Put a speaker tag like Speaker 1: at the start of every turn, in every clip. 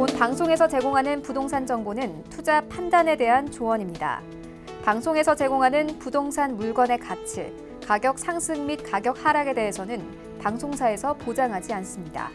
Speaker 1: 본 방송에서 제공하는 부동산 정보는 투자 판단에 대한 조언입니다. 방송에서 제공하는 부동산 물건의 가치, 가격 상승 및 가격 하락에 대해서는 방송사에서 보장하지 않습니다.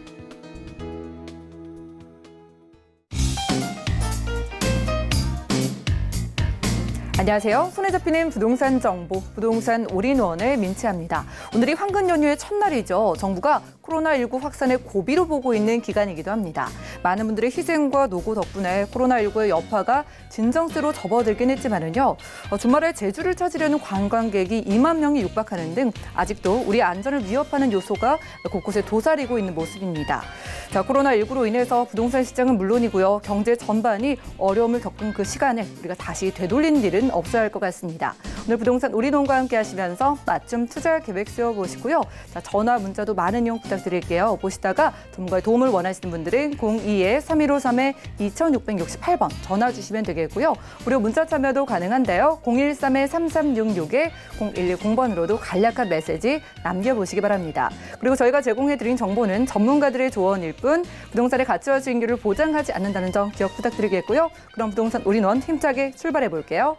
Speaker 2: 안녕하세요. 손에 잡히는 부동산 정보, 부동산 올인원의 민채합니다. 오늘이 황금 연휴의 첫날이죠. 정부가 코로나19 확산의 고비로 보고 있는 기간이기도 합니다. 많은 분들의 희생과 노고 덕분에 코로나19의 여파가 진정세로 접어들긴 했지만은요. 주말에 제주를 찾으려는 관광객이 2만 명이 육박하는 등 아직도 우리 안전을 위협하는 요소가 곳곳에 도사리고 있는 모습입니다. 자, 코로나19로 인해서 부동산 시장은 물론이고요. 경제 전반이 어려움을 겪은 그 시간을 우리가 다시 되돌리는 일은 없어야 할 것 같습니다. 오늘 부동산 올인원과 함께 하시면서 맞춤 투자 계획 세워보시고요. 자, 전화, 문자도 많은 이용 부탁드릴게요. 보시다가 전문가의 도움을 원하시는 분들은 02-315-2668번 전화 주시면 되겠고요. 무료 문자 참여도 가능한데요. 013-3366-0110번으로도 간략한 메시지 남겨보시기 바랍니다. 그리고 저희가 제공해드린 정보는 전문가들의 조언일 뿐 부동산의 가치와 수익률을 보장하지 않는다는 점 기억 부탁드리겠고요. 그럼 부동산 올인원 힘차게 출발해 볼게요.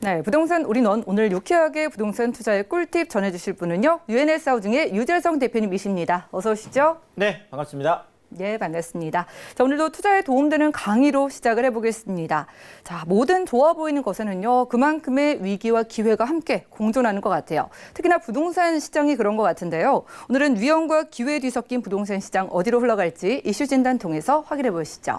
Speaker 2: 네, 부동산 올인원 오늘 유쾌하게 부동산 투자의 꿀팁 전해주실 분은요. UNS 하우징의 유재성 대표님이십니다. 어서 오시죠.
Speaker 3: 네, 반갑습니다.
Speaker 2: 네, 반갑습니다. 자, 오늘도 투자에 도움되는 강의로 시작을 해보겠습니다. 자, 모든 좋아 보이는 것에는요, 그만큼의 위기와 기회가 함께 공존하는 것 같아요. 특히나 부동산 시장이 그런 것 같은데요. 오늘은 위험과 기회 뒤섞인 부동산 시장 어디로 흘러갈지 이슈 진단 통해서 확인해 보시죠.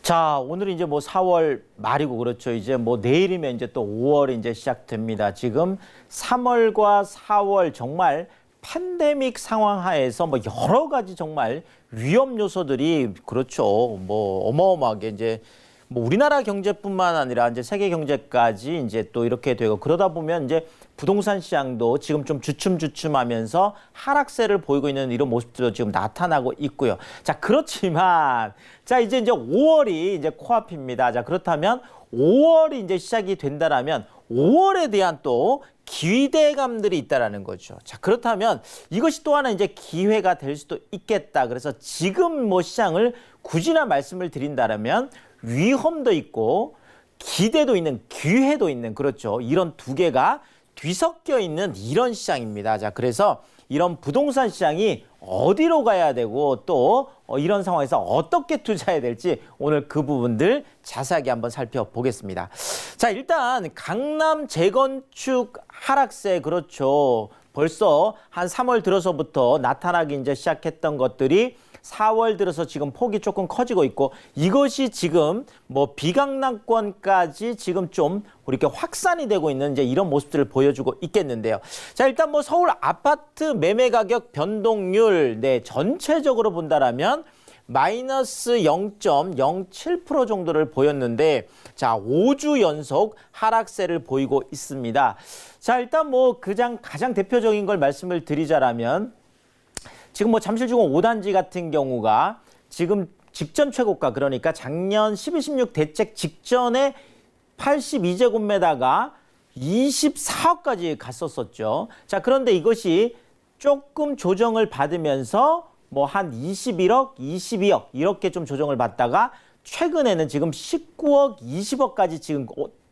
Speaker 3: 자, 오늘은 이제 뭐 4월 말이고 그렇죠. 이제 뭐 내일이면 이제 또 5월이 이제 시작됩니다. 지금 3월과 4월 정말 팬데믹 상황 하에서 뭐 여러 가지 정말 위험 요소들이 그렇죠. 뭐 어마어마하게 이제 뭐 우리나라 경제뿐만 아니라 이제 세계 경제까지 이제 또 이렇게 되고 그러다 보면 이제 부동산 시장도 지금 좀 주춤주춤하면서 하락세를 보이고 있는 이런 모습들도 지금 나타나고 있고요. 자, 그렇지만 자, 이제 5월이 이제 코앞입니다. 자, 그렇다면 5월이 이제 시작이 된다라면 5월에 대한 또 기대감들이 있다라는 거죠. 자, 그렇다면 이것이 또 하나 이제 기회가 될 수도 있겠다. 그래서 지금 뭐 시장을 굳이나 말씀을 드린다라면 위험도 있고 기대도 있는 기회도 있는 그렇죠. 이런 두 개가 뒤섞여 있는 이런 시장입니다. 자, 그래서 이런 부동산 시장이 어디로 가야 되고 또 이런 상황에서 어떻게 투자해야 될지 오늘 그 부분들 자세하게 한번 살펴보겠습니다. 자, 일단 강남 재건축 하락세 그렇죠. 벌써 한 3월 들어서부터 나타나기 이제 시작했던 것들이 4월 들어서 지금 폭이 조금 커지고 있고 이것이 지금 뭐 비강남권까지 지금 좀 이렇게 확산이 되고 있는 이제 이런 모습들을 보여주고 있겠는데요. 자, 일단 뭐 서울 아파트 매매 가격 변동률 네, 전체적으로 본다라면 마이너스 0.07% 정도를 보였는데 자, 5주 연속 하락세를 보이고 있습니다. 자, 일단 뭐 가장 대표적인 걸 말씀을 드리자라면 지금 뭐 잠실주공 5단지 같은 경우가 지금 직전 최고가 그러니까 작년 12.16 대책 직전에 82제곱미터가 24억까지 갔었었죠. 자, 그런데 이것이 조금 조정을 받으면서 뭐 한 21억, 22억 이렇게 좀 조정을 받다가 최근에는 지금 19억, 20억까지 지금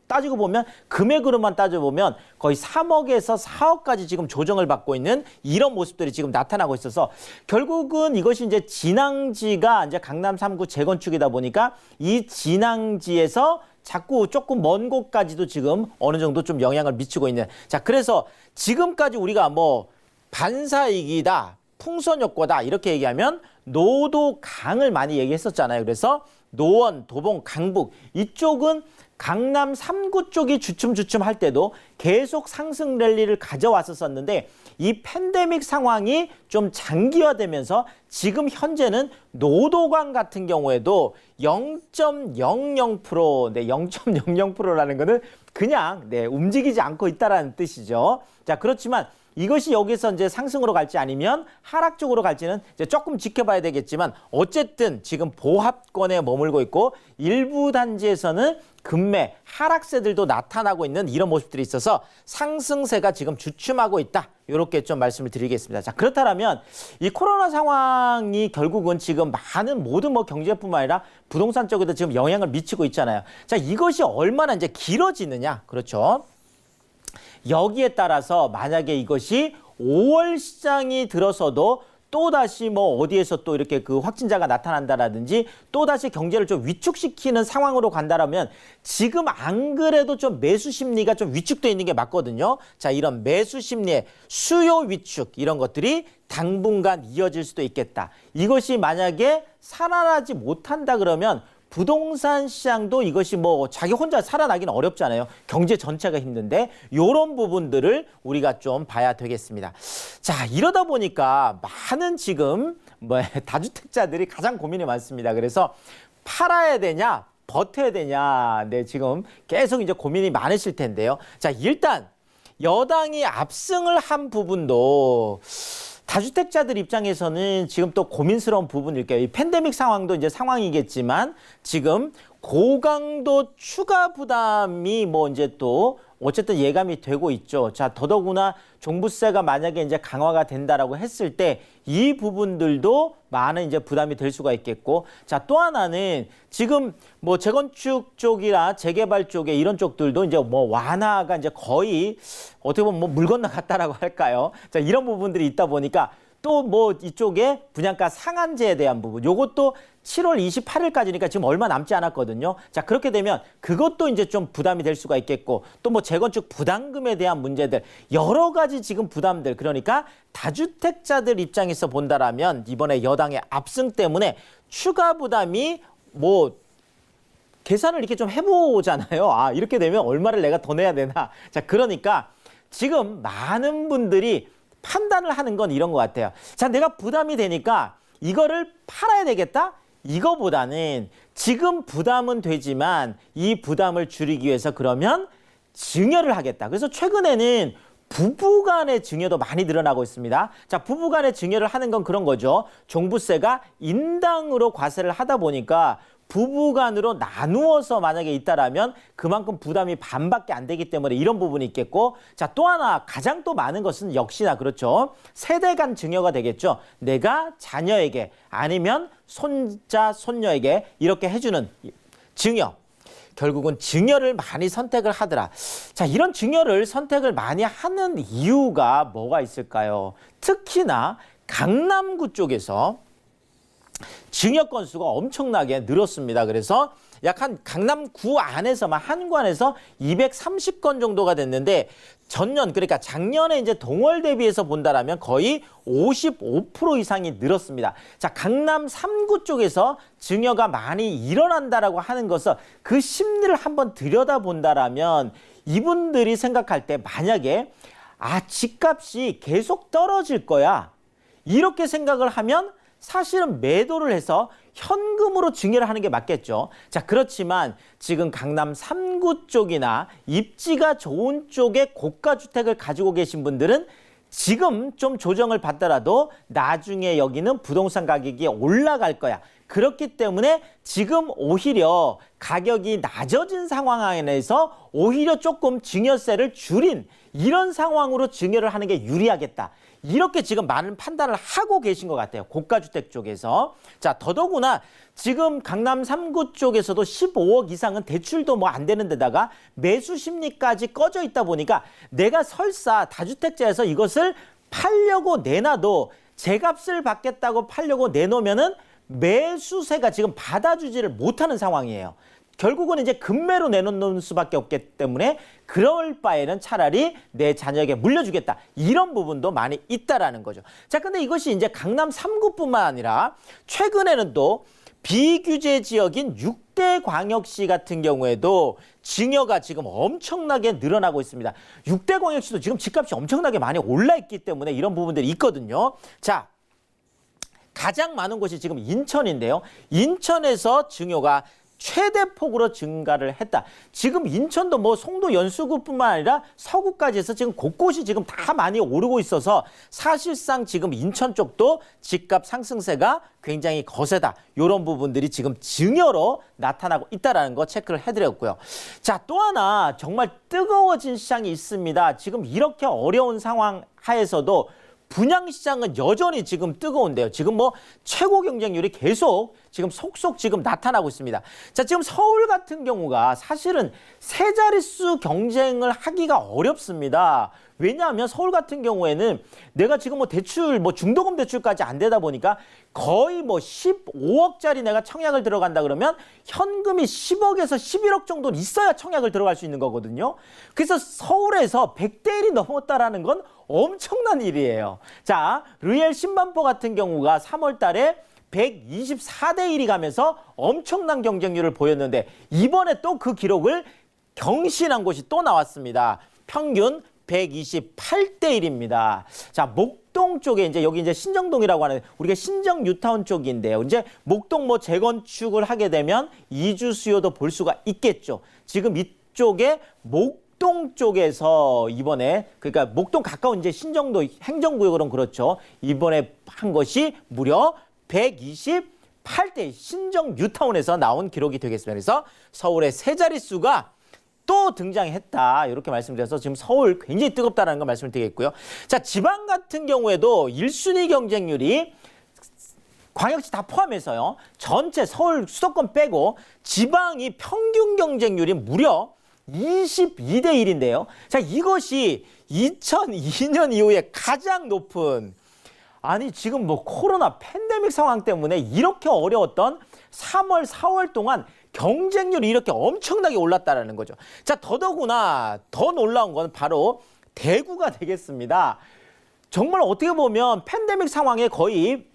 Speaker 3: 따지고 보면 금액으로만 따져보면 거의 3억에서 4억까지 지금 조정을 받고 있는 이런 모습들이 지금 나타나고 있어서 결국은 이것이 이제 진앙지가 이제 강남 3구 재건축이다 보니까 이 진앙지에서 자꾸 조금 먼 곳까지도 지금 어느 정도 좀 영향을 미치고 있는 자, 그래서 지금까지 우리가 뭐 반사이익이다, 풍선효과다 이렇게 얘기하면 노도 강을 많이 얘기했었잖아요. 그래서 노원, 도봉, 강북 이쪽은 강남 3구 쪽이 주춤주춤 할 때도 계속 상승 랠리를 가져왔었는데 이 팬데믹 상황이 좀 장기화되면서 지금 현재는 노도강 같은 경우에도 0.00%, 네, 0.00%라는 거는 그냥 움직이지 않고 있다라는 뜻이죠. 자, 그렇지만 이것이 여기서 이제 상승으로 갈지 아니면 하락 쪽으로 갈지는 이제 조금 지켜봐야 되겠지만 어쨌든 지금 보합권에 머물고 있고 일부 단지에서는 금매 하락세들도 나타나고 있는 이런 모습들이 있어서 상승세가 지금 주춤하고 있다. 이렇게 좀 말씀을 드리겠습니다. 자, 그렇다면 이 코로나 상황이 결국은 지금 많은 모든 뭐 경제뿐만 아니라 부동산 쪽에도 지금 영향을 미치고 있잖아요. 자, 이것이 얼마나 이제 길어지느냐. 그렇죠. 여기에 따라서 만약에 이것이 5월 시장이 들어서도 또다시 뭐 어디에서 또 이렇게 그 확진자가 나타난다라든지 또다시 경제를 좀 위축시키는 상황으로 간다라면 지금 안 그래도 좀 매수 심리가 좀 위축돼 있는 게 맞거든요. 자, 이런 매수 심리의 수요 위축 이런 것들이 당분간 이어질 수도 있겠다. 이것이 만약에 살아나지 못한다 그러면 부동산 시장도 이것이 뭐 자기 혼자 살아나기는 어렵잖아요. 경제 전체가 힘든데 이런 부분들을 우리가 좀 봐야 되겠습니다. 자, 이러다 보니까 많은 지금 뭐 다주택자들이 가장 고민이 많습니다. 그래서 팔아야 되냐, 버텨야 되냐, 네, 지금 계속 이제 고민이 많으실 텐데요. 자, 일단 여당이 압승을 한 부분도 다주택자들 입장에서는 지금 또 고민스러운 부분일 거예요. 이 팬데믹 상황도 이제 상황이겠지만 지금 고강도 추가 부담이 뭐 이제 또 어쨌든 예감이 되고 있죠. 자, 더더구나 종부세가 만약에 이제 강화가 된다라고 했을 때 이 부분들도 많은 이제 부담이 될 수가 있겠고, 자, 또 하나는 지금 뭐 재건축 쪽이나 재개발 쪽에 이런 쪽들도 이제 뭐 완화가 이제 거의 어떻게 보면 뭐 물 건너갔다라고 할까요? 자, 이런 부분들이 있다 보니까 또 뭐 이쪽에 분양가 상한제에 대한 부분, 요것도 7월 28일까지니까 지금 얼마 남지 않았거든요. 자, 그렇게 되면 그것도 이제 좀 부담이 될 수가 있겠고, 또 뭐 재건축 부담금에 대한 문제들, 여러 가지 지금 부담들, 그러니까 다주택자들 입장에서 본다라면 이번에 여당의 압승 때문에 추가 부담이 뭐 계산을 이렇게 좀 해보잖아요. 아, 이렇게 되면 얼마를 내가 더 내야 되나. 자, 그러니까 지금 많은 분들이 판단을 하는 건 이런 것 같아요. 자, 내가 부담이 되니까 이거를 팔아야 되겠다? 이거보다는 지금 부담은 되지만 이 부담을 줄이기 위해서 그러면 증여를 하겠다. 그래서 최근에는 부부 간의 증여도 많이 늘어나고 있습니다. 자, 부부 간의 증여를 하는 건 그런 거죠. 종부세가 인당으로 과세를 하다 보니까 부부 간으로 나누어서 만약에 있다라면 그만큼 부담이 반밖에 안 되기 때문에 이런 부분이 있겠고, 자, 또 하나 가장 또 많은 것은 역시나 그렇죠. 세대 간 증여가 되겠죠. 내가 자녀에게 아니면 손자, 손녀에게 이렇게 해주는 증여. 결국은 증여를 많이 선택을 하더라. 자, 이런 증여를 선택을 많이 하는 이유가 뭐가 있을까요? 특히나 강남구 쪽에서 증여 건수가 엄청나게 늘었습니다. 그래서 약 한 강남구 안에서만 한관에서 230건 정도가 됐는데 전년, 그러니까 작년에 이제 동월 대비해서 본다라면 거의 55% 이상이 늘었습니다. 자, 강남 3구 쪽에서 증여가 많이 일어난다라고 하는 것은 그 심리를 한번 들여다본다라면 이분들이 생각할 때 만약에 집값이 계속 떨어질 거야, 이렇게 생각을 하면 사실은 매도를 해서 현금으로 증여를 하는 게 맞겠죠. 자, 그렇지만 지금 강남 3구 쪽이나 입지가 좋은 쪽에 고가주택을 가지고 계신 분들은 지금 좀 조정을 받더라도 나중에 여기는 부동산 가격이 올라갈 거야. 그렇기 때문에 지금 오히려 가격이 낮아진 상황 안에서 오히려 조금 증여세를 줄인 이런 상황으로 증여를 하는 게 유리하겠다. 이렇게 지금 많은 판단을 하고 계신 것 같아요. 고가주택 쪽에서. 자, 더더구나 지금 강남 3구 쪽에서도 15억 이상은 대출도 뭐 안 되는 데다가 매수 심리까지 꺼져 있다 보니까 내가 설사 다주택자에서 이것을 팔려고 내놔도 제값을 받겠다고 팔려고 내놓으면은 매수세가 지금 받아주지를 못하는 상황이에요. 결국은 이제 금매로 내놓는 수밖에 없기 때문에 그럴 바에는 차라리 내 자녀에게 물려주겠다. 이런 부분도 많이 있다라는 거죠. 자, 근데 이것이 이제 강남 3구뿐만 아니라 최근에는 또 비규제 지역인 6대 광역시 같은 경우에도 증여가 지금 엄청나게 늘어나고 있습니다. 6대 광역시도 지금 집값이 엄청나게 많이 올라 있기 때문에 이런 부분들이 있거든요. 자, 가장 많은 곳이 지금 인천인데요. 인천에서 증여가 최대폭으로 증가를 했다. 지금 인천도 뭐 송도 연수구뿐만 아니라 서구까지 해서 지금 곳곳이 지금 다 많이 오르고 있어서 사실상 지금 인천 쪽도 집값 상승세가 굉장히 거세다. 이런 부분들이 지금 증여로 나타나고 있다는 거 체크를 해드렸고요. 자, 또 하나 정말 뜨거워진 시장이 있습니다. 지금 이렇게 어려운 상황 하에서도 분양시장은 여전히 지금 뜨거운데요. 지금 뭐 최고 경쟁률이 계속 지금 속속 지금 나타나고 있습니다. 자, 지금 서울 같은 경우가 사실은 세 자릿수 경쟁을 하기가 어렵습니다. 왜냐하면 서울 같은 경우에는 내가 지금 뭐 대출, 뭐 중도금 대출까지 안 되다 보니까 거의 뭐 15억짜리 내가 청약을 들어간다 그러면 현금이 10억에서 11억 정도 있어야 청약을 들어갈 수 있는 거거든요. 그래서 서울에서 100대 1이 넘었다라는 건 엄청난 일이에요. 자, 르엘 신반포 같은 경우가 3월 달에 124대 1이 가면서 엄청난 경쟁률을 보였는데 이번에 또 그 기록을 경신한 곳이 또 나왔습니다. 평균 128대 1입니다. 자, 목동 쪽에 이제 여기 이제 신정동이라고 하는 우리가 신정 뉴타운 쪽인데요. 이제 목동 뭐 재건축을 하게 되면 이주 수요도 볼 수가 있겠죠. 지금 이쪽에 목동 쪽에서 이번에 그러니까 목동 가까운 이제 신정도 행정구역으로는 그렇죠. 이번에 한 것이 무려 128대 신정 뉴타운에서 나온 기록이 되겠습니다. 그래서 서울의 세 자릿수가 또 등장했다. 이렇게 말씀드려서 지금 서울 굉장히 뜨겁다는 거 말씀을 드리겠고요. 자, 지방 같은 경우에도 1순위 경쟁률이 광역시 다 포함해서요. 전체 서울 수도권 빼고 지방이 평균 경쟁률이 무려 22대 1인데요. 자, 이것이 2002년 이후에 가장 높은 아니 지금 뭐 코로나 팬데믹 상황 때문에 이렇게 어려웠던 3월, 4월 동안 경쟁률이 이렇게 엄청나게 올랐다는 거죠. 자, 더더구나 더 놀라운 건 바로 대구가 되겠습니다. 정말 어떻게 보면 팬데믹 상황에 거의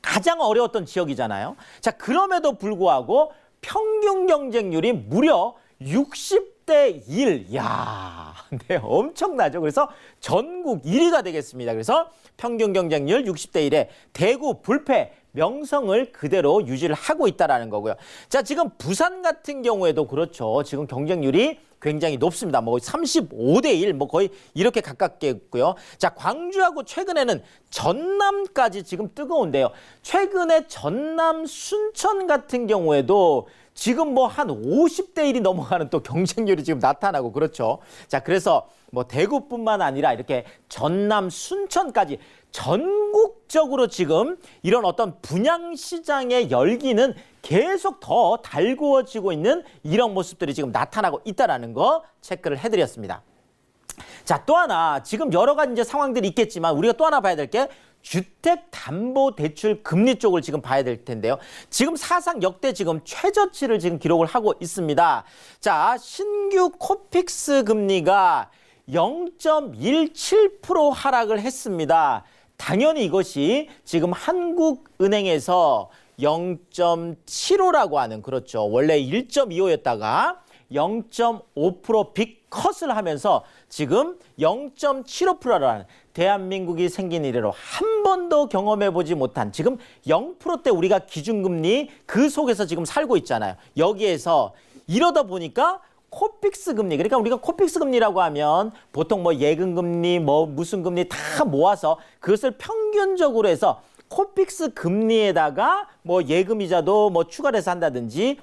Speaker 3: 가장 어려웠던 지역이잖아요. 자, 그럼에도 불구하고 평균 경쟁률이 무려 60대 1. 야, 네, 엄청나죠. 그래서 전국 1위가 되겠습니다. 그래서 평균 경쟁률 60대 1에 대구 불패 명성을 그대로 유지를 하고 있다라는 거고요. 자, 지금 부산 같은 경우에도 그렇죠. 지금 경쟁률이 굉장히 높습니다. 뭐 35대 1, 뭐 거의 이렇게 가깝게 있고요. 자, 광주하고 최근에는 전남까지 지금 뜨거운데요. 최근에 전남 순천 같은 경우에도 지금 뭐 한 50대 1이 넘어가는 또 경쟁률이 지금 나타나고 그렇죠. 자, 그래서 뭐 대구뿐만 아니라 이렇게 전남 순천까지 전국적으로 지금 이런 어떤 분양시장의 열기는 계속 더 달구어지고 있는 이런 모습들이 지금 나타나고 있다는 거 체크를 해드렸습니다. 자, 또 하나 지금 여러 가지 이제 상황들이 있겠지만 우리가 또 하나 봐야 될 게 주택담보대출 금리 쪽을 지금 봐야 될 텐데요. 지금 사상 역대 지금 최저치를 지금 기록을 하고 있습니다. 자, 신규 코픽스 금리가 0.17% 하락을 했습니다. 당연히 이것이 지금 한국은행에서 0.75라고 하는 그렇죠. 원래 1.25였다가 0.5% 빅컷을 하면서 지금 0.75%라는 대한민국이 생긴 이래로 한 번도 경험해보지 못한 지금 0%대 우리가 기준금리 그 속에서 지금 살고 있잖아요. 여기에서 이러다 보니까 코픽스 금리, 그러니까 우리가 코픽스 금리라고 하면 보통 뭐 예금금리, 뭐 무슨 금리 다 모아서 그것을 평균적으로 해서 코픽스 금리에다가 뭐 예금이자도 뭐 추가를 해서 한다든지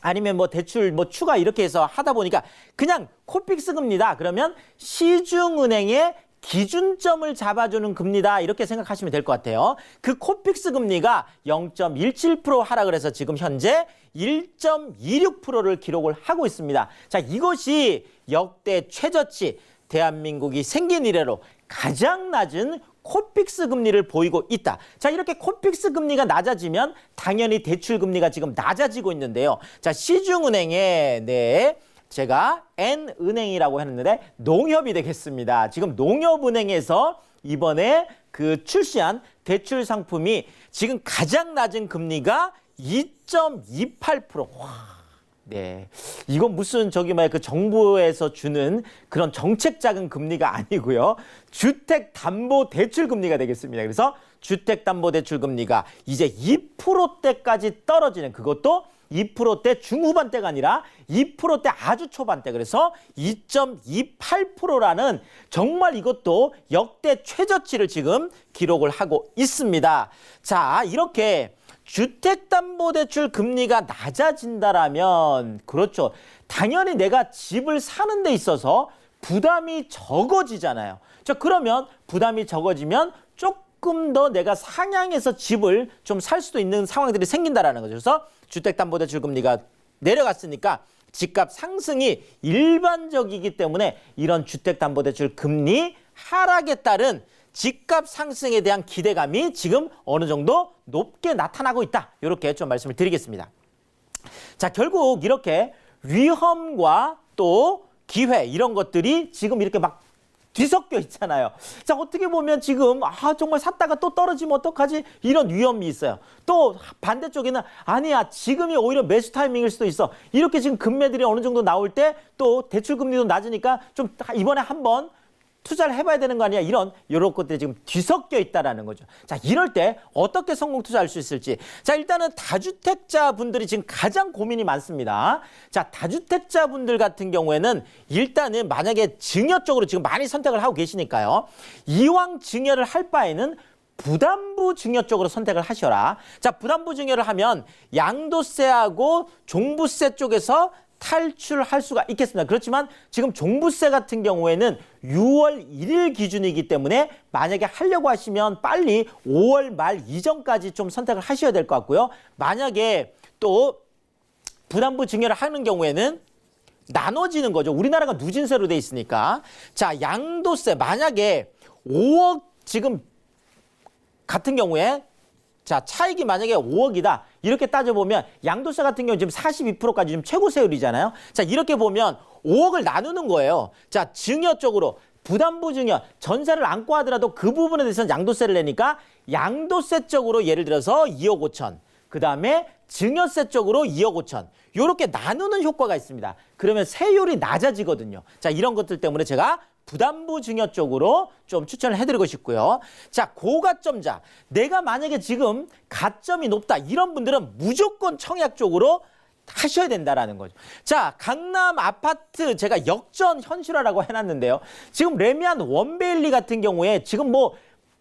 Speaker 3: 아니면 뭐 대출 뭐 추가 이렇게 해서 하다 보니까 그냥 코픽스 금리다. 그러면 시중은행의 기준점을 잡아주는 금리다. 이렇게 생각하시면 될 것 같아요. 그 코픽스 금리가 0.17% 하락을 해서 지금 현재 1.26%를 기록을 하고 있습니다. 자, 이것이 역대 최저치 대한민국이 생긴 이래로 가장 낮은 코픽스 금리를 보이고 있다. 자, 이렇게 코픽스 금리가 낮아지면 당연히 대출 금리가 지금 낮아지고 있는데요. 자, 시중은행에 제가 N은행이라고 했는데 농협이 되겠습니다. 지금 농협은행에서 이번에 그 출시한 대출 상품이 지금 가장 낮은 금리가 2.28%. 와, 네, 이건 무슨 그 정부에서 주는 그런 정책 자금 금리가 아니고요. 주택담보대출 금리가 되겠습니다. 그래서 주택담보대출 금리가 이제 2%대까지 떨어지는, 그것도 2%대 중후반대가 아니라 2%대 아주 초반대, 그래서 2.28%라는 정말 이것도 역대 최저치를 지금 기록을 하고 있습니다. 자, 이렇게 주택담보대출 금리가 낮아진다라면, 그렇죠, 당연히 내가 집을 사는 데 있어서 부담이 적어지잖아요. 자, 그러면 부담이 적어지면 조금 더 내가 상향해서 집을 좀 살 수도 있는 상황들이 생긴다라는 거죠. 그래서 주택담보대출 금리가 내려갔으니까 집값 상승이 일반적이기 때문에 이런 주택담보대출 금리 하락에 따른 집값 상승에 대한 기대감이 지금 어느 정도 높게 나타나고 있다. 이렇게 좀 말씀을 드리겠습니다. 자, 결국 이렇게 위험과 또 기회, 이런 것들이 지금 이렇게 막 뒤섞여 있잖아요. 자, 어떻게 보면 지금 정말 샀다가 또 떨어지면 어떡하지? 이런 위험이 있어요. 또 반대쪽에는 아니야, 지금이 오히려 매수 타이밍일 수도 있어. 이렇게 지금 금매들이 어느 정도 나올 때 또 대출 금리도 낮으니까 좀 이번에 한번 투자를 해봐야 되는 거 아니야? 이런 것들이 지금 뒤섞여 있다라는 거죠. 자, 이럴 때 어떻게 성공 투자할 수 있을지. 자, 일단은 다주택자 분들이 지금 가장 고민이 많습니다. 자, 다주택자 분들 같은 경우에는 일단은 만약에 증여 쪽으로 지금 많이 선택을 하고 계시니까요. 이왕 증여를 할 바에는 부담부 증여 쪽으로 선택을 하셔라. 자, 부담부 증여를 하면 양도세하고 종부세 쪽에서 탈출할 수가 있겠습니다. 그렇지만 지금 종부세 같은 경우에는 6월 1일 기준이기 때문에 만약에 하려고 하시면 빨리 5월 말 이전까지 좀 선택을 하셔야 될 것 같고요. 만약에 또 부담부 증여를 하는 경우에는 나눠지는 거죠. 우리나라가 누진세로 돼 있으니까. 자, 양도세 만약에 5억 지금 같은 경우에, 자, 차익이 만약에 5억이다. 이렇게 따져보면 양도세 같은 경우 지금 42%까지 지금 최고 세율이잖아요. 자, 이렇게 보면 5억을 나누는 거예요. 자, 증여 쪽으로 부담부 증여, 전세를 안고 하더라도 그 부분에 대해서는 양도세를 내니까 양도세 쪽으로 예를 들어서 2억 5천, 그 다음에 증여세 쪽으로 2억 5천, 이렇게 나누는 효과가 있습니다. 그러면 세율이 낮아지거든요. 자, 이런 것들 때문에 제가 부담부 증여 쪽으로 좀 추천을 해드리고 싶고요. 자, 고가점자. 내가 만약에 지금 가점이 높다, 이런 분들은 무조건 청약 쪽으로 하셔야 된다라는 거죠. 자, 강남 아파트 제가 역전 현실화라고 해놨는데요. 지금 레미안 원베일리 같은 경우에 지금 뭐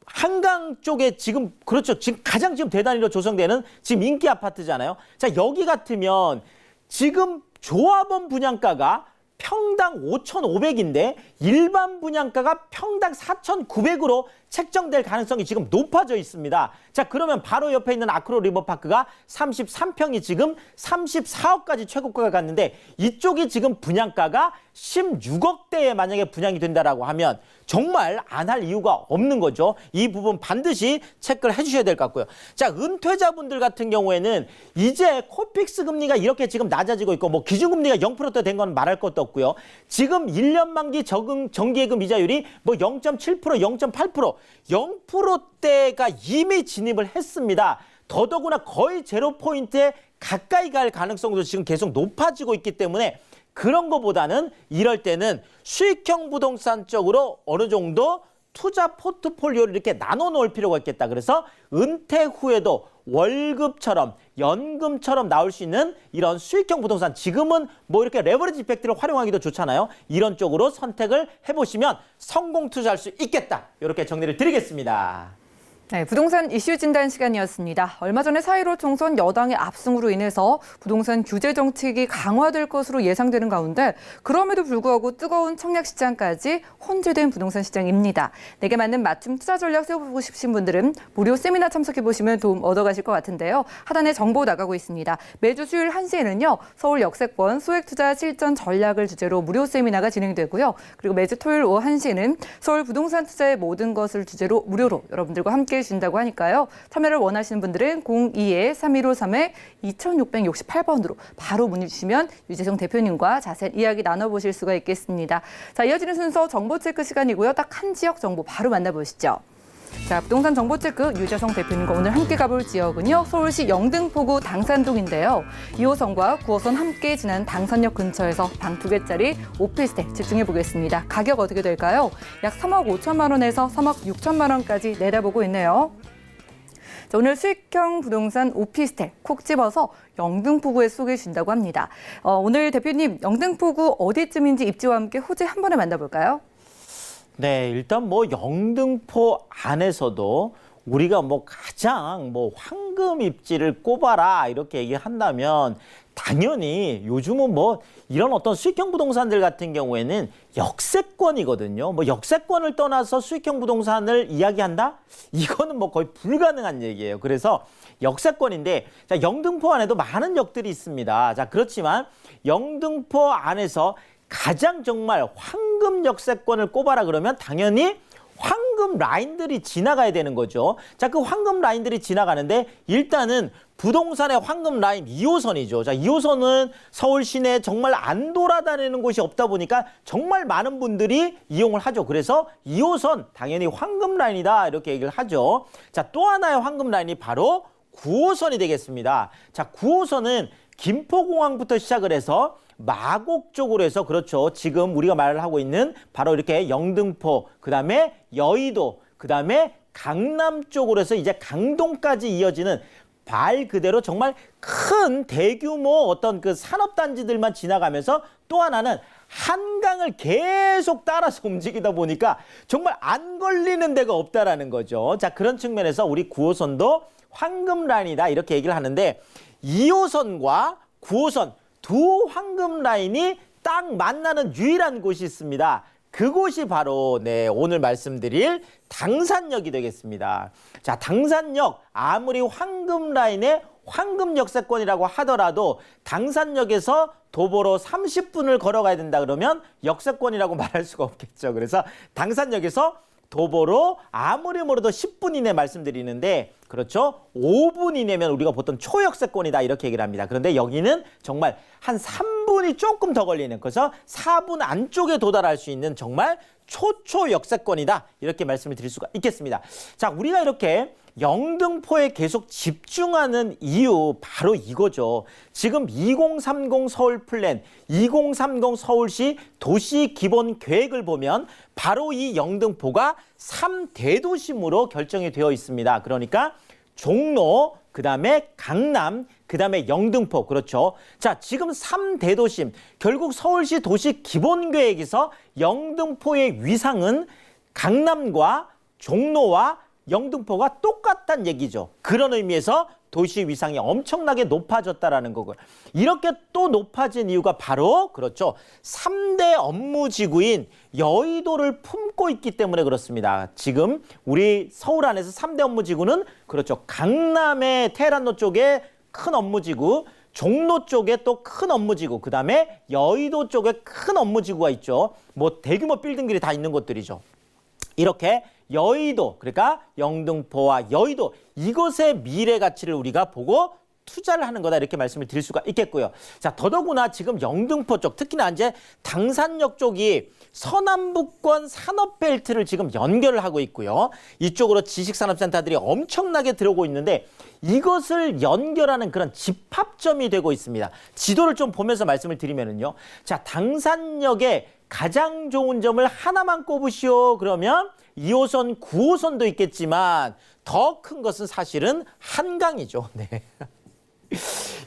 Speaker 3: 한강 쪽에 지금, 그렇죠, 지금 가장 지금 대단위로 조성되는 지금 인기 아파트잖아요. 자, 여기 같으면 지금 조합원 분양가가 평당 5,500인데 일반 분양가가 평당 4,900으로 책정될 가능성이 지금 높아져 있습니다. 자, 그러면 바로 옆에 있는 아크로 리버파크가 33평이 지금 34억까지 최고가가 갔는데 이쪽이 지금 분양가가 16억대에 만약에 분양이 된다라고 하면 정말 안 할 이유가 없는 거죠. 이 부분 반드시 체크를 해주셔야 될 것 같고요. 자, 은퇴자분들 같은 경우에는 이제 코픽스 금리가 이렇게 지금 낮아지고 있고, 뭐 기준금리가 0%대 된 건 말할 것도 없고요. 지금 1년 만기 정기예금 이자율이 뭐 0.7%, 0.8%, 0%대가 이미 진입을 했습니다. 더더구나 거의 제로 포인트에 가까이 갈 가능성도 지금 계속 높아지고 있기 때문에 그런 거보다는 이럴 때는 수익형 부동산 쪽으로 어느 정도 투자 포트폴리오를 이렇게 나눠 놓을 필요가 있겠다. 그래서 은퇴 후에도 월급처럼 연금처럼 나올 수 있는 이런 수익형 부동산, 지금은 뭐 이렇게 레버리지 이펙트를 활용하기도 좋잖아요. 이런 쪽으로 선택을 해보시면 성공 투자할 수 있겠다. 이렇게 정리를 드리겠습니다.
Speaker 2: 네, 부동산 이슈 진단 시간이었습니다. 얼마 전에 4.15 총선 여당의 압승으로 인해서 부동산 규제 정책이 강화될 것으로 예상되는 가운데 그럼에도 불구하고 뜨거운 청약 시장까지 혼재된 부동산 시장입니다. 내게 맞는 맞춤 투자 전략 세워보고 싶으신 분들은 무료 세미나 참석해보시면 도움 얻어가실 것 같은데요. 하단에 정보 나가고 있습니다. 매주 수요일 1시에는요. 서울 역세권 소액투자 실전 전략을 주제로 무료 세미나가 진행되고요. 그리고 매주 토요일 오후 1시에는 서울 부동산 투자의 모든 것을 주제로 무료로 여러분들과 함께 주신다고 하니까요. 참여를 원하시는 분들은 02-3153-2668번으로 바로 문의 주시면 유재성 대표님과 자세한 이야기 나눠보실 수가 있겠습니다. 자, 이어지는 순서 정보 체크 시간이고요. 딱 한 지역 정보 바로 만나보시죠. 자, 부동산 정보 체크 유재성 대표님과 오늘 함께 가볼 지역은요. 서울시 영등포구 당산동인데요. 2호선과 9호선 함께 지난 당산역 근처에서 방 2개짜리 오피스텔 집중해 보겠습니다. 가격 어떻게 될까요? 약 3억 5천만 원에서 3억 6천만 원까지 내다보고 있네요. 자, 오늘 수익형 부동산 오피스텔 콕 집어서 영등포구에 소개해 주신다고 합니다. 오늘 대표님 영등포구 어디쯤인지 입지와 함께 호재 한 번에 만나볼까요?
Speaker 3: 네, 일단 뭐 영등포 안에서도 우리가 뭐 가장 뭐 황금 입지를 꼽아라 이렇게 얘기한다면 당연히 요즘은 뭐 이런 어떤 수익형 부동산들 같은 경우에는 역세권이거든요. 뭐 역세권을 떠나서 수익형 부동산을 이야기한다? 이거는 뭐 거의 불가능한 얘기예요. 그래서 역세권인데 자, 영등포 안에도 많은 역들이 있습니다. 자, 그렇지만 영등포 안에서 가장 정말 황금 역세권을 꼽아라 그러면 당연히 황금 라인들이 지나가야 되는 거죠. 자, 그 황금 라인들이 지나가는데 일단은 부동산의 황금 라인 2호선이죠. 자, 2호선은 서울 시내 정말 안 돌아다니는 곳이 없다 보니까 정말 많은 분들이 이용을 하죠. 그래서 2호선 당연히 황금 라인이다 이렇게 얘기를 하죠. 자, 또 하나의 황금 라인이 바로 9호선이 되겠습니다. 자, 9호선은 김포공항부터 시작을 해서 마곡 쪽으로 해서 그렇죠. 지금 우리가 말을 하고 있는 바로 이렇게 영등포, 그다음에 여의도, 그다음에 강남 쪽으로 해서 이제 강동까지 이어지는 말 그대로 정말 큰 대규모 어떤 그 산업단지들만 지나가면서 또 하나는 한강을 계속 따라서 움직이다 보니까 정말 안 걸리는 데가 없다라는 거죠. 자, 그런 측면에서 우리 9호선도 황금 라인이다 이렇게 얘기를 하는데 2호선과 9호선 두 황금 라인이 딱 만나는 유일한 곳이 있습니다. 그곳이 바로 오늘 말씀드릴 당산역이 되겠습니다. 자, 당산역 아무리 황금 라인의 황금 역세권이라고 하더라도 당산역에서 도보로 30분을 걸어가야 된다 그러면 역세권이라고 말할 수가 없겠죠. 그래서 당산역에서 도보로 아무리 멀어도 10분 이내 말씀드리는데 그렇죠? 5분 이내면 우리가 보통 초역세권이다 이렇게 얘기를 합니다. 그런데 여기는 정말 한 3분이 조금 더 걸리는 그래서 4분 안쪽에 도달할 수 있는 정말 초역세권이다 이렇게 말씀을 드릴 수가 있겠습니다. 자, 우리가 이렇게 영등포에 계속 집중하는 이유 바로 이거죠. 지금 2030 서울 플랜, 2030 서울시 도시 기본 계획을 보면 바로 이 영등포가 3대도심으로 결정이 되어 있습니다. 그러니까 종로, 그다음에 강남, 그다음에 영등포. 그렇죠. 자, 지금 3대도심. 결국 서울시 도시 기본 계획에서 영등포의 위상은 강남과 종로와 영등포가 똑같다는 얘기죠. 그런 의미에서 도시 위상이 엄청나게 높아졌다라는 거고요. 이렇게 또 높아진 이유가 바로 그렇죠. 3대 업무지구인 여의도를 품고 있기 때문에 그렇습니다. 지금 우리 서울 안에서 3대 업무지구는 그렇죠. 강남의 테헤란로 쪽에 큰 업무지구, 종로 쪽에 또 큰 업무지구, 그 다음에 여의도 쪽에 큰 업무지구가 있죠. 뭐 대규모 빌딩들이 다 있는 곳들이죠. 이렇게 여의도, 그러니까 영등포와 여의도 이것의 미래 가치를 우리가 보고 투자를 하는 거다 이렇게 말씀을 드릴 수가 있겠고요. 자, 더더구나 지금 영등포 쪽, 특히나 이제 당산역 쪽이 서남북권 산업벨트를 지금 연결을 하고 있고요. 이쪽으로 지식산업센터들이 엄청나게 들어오고 있는데 이것을 연결하는 그런 집합점이 되고 있습니다. 지도를 좀 보면서 말씀을 드리면은요. 자, 당산역에 가장 좋은 점을 하나만 꼽으시오. 그러면 2호선, 9호선도 있겠지만 더 큰 것은 사실은 한강이죠. 네.